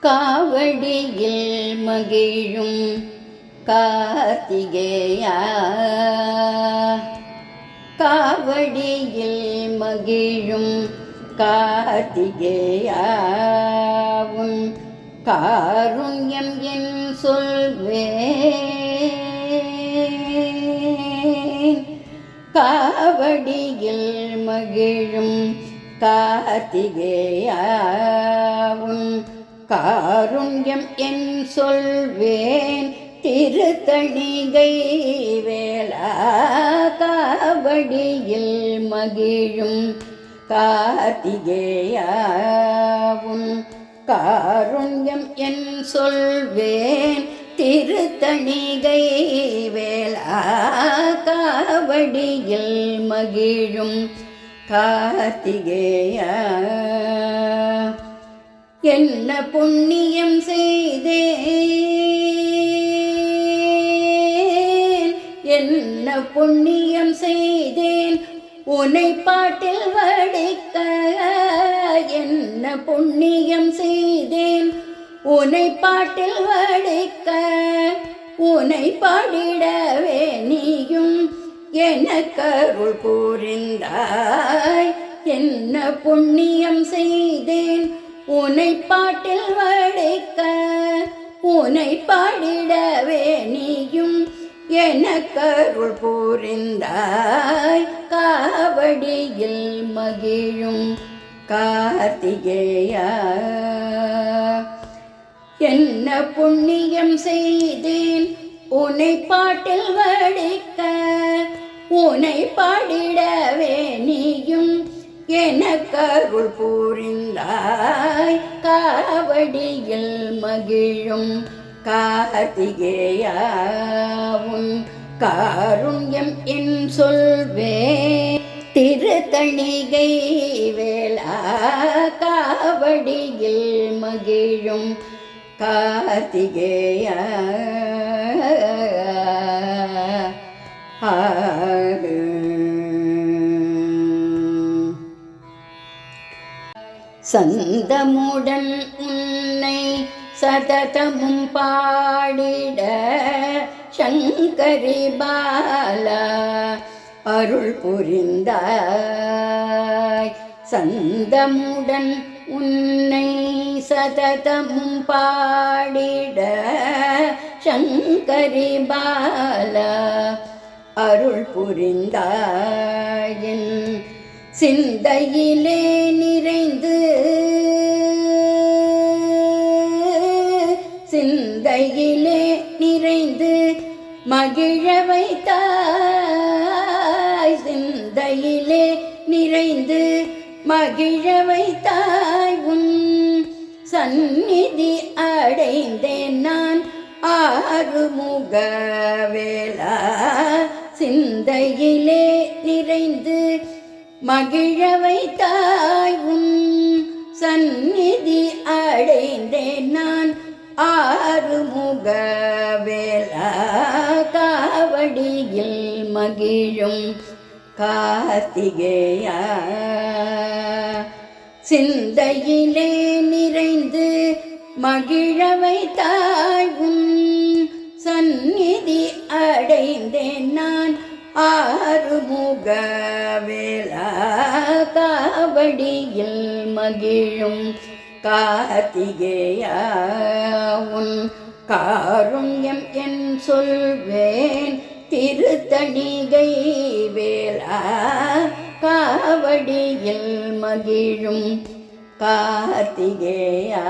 காவடியில் மகிழும் கார்த்திகேயா, காவடியில் மகிழும் கார்த்திகேயா, உன் காருண்யம் என் சொல்வேன். காவடியில் மகிழும் கார்த்திகேயா, உன் காருண்யம் என் சொல்வேன். திருத்தணிகை வேளா, காவடியில் மகிழும் கார்த்திகேயா, உன் காருண்யம் என் சொல்வேன். திருத்தணிகை வேளா, காவடியில் மகிழும் கார்த்திகேயா, என்ன புண்ணியம் செய்தேன், என்ன புண்ணியம் செய்தேன் உன்னை பாட்டில் வடிக்க. என்ன புண்ணியம் செய்தேன் உன்னை பாட்டில் வடிக்க. உன்னை பாடிடவே நீயும் எனக்கருள் புரிந்தாய். என்ன புண்ணியம் செய்தேன் உன்னை பாட்டில் வடிக்க. உன்னை பாடிடவே நீயும் எனக்கருள் புரிந்தாய். காவடியில் மகிழும் கார்த்திகேயா, என்ன புண்ணியம் செய்தேன் உன்னை பாட்டில் வடிக்க. உன்னை பாடிடவே நீயும் எனக்கருள் புரிந்தாய். காவடியில் மகிழும் கார்த்திகேயா, உன் காருண்யம் என் சொல்வேன். திருத்தணிகை வேளா, காவடியில் மகிழும் கார்த்திகேயா. சந்தமுடன் உன்னை சததமும் பாடிட சங்கரி பாலா அருள் புரிந்தாய். சந்தமுடன் உன்னை சததமும் பாடிட சங்கரி பாலா அருள் புரிந்தாய். சிந்தையிலே நிறைந்து, சிந்தையிலே நிறைந்து மகிழ வைத்தாய். சிந்தையிலே நிறைந்து மகிழ வைத்தாய். உன் சந்நிதி அடைந்தேன் நான் ஆறுமுக வேளா. சிந்தையிலே நிறைந்து மகிழ வைத்தாய். உன் சந்நிதி அடைந்தேன் நான் ஆறுமுக வேளா. காவடியில் மகிழும் கார்த்திகேயா, சிந்தையிலே நிறைந்து மகிழ வைத்தாய். உன் சந்நிதி அடைந்தேன் நான் ஆறுமுக வேளா. காவடியில் மகிழும் கார்த்திகேயா, உன் காருண்யம் என் சொல்வேன். திருத்தணிகை வேளா, காவடியில் மகிழும் கார்த்திகேயா.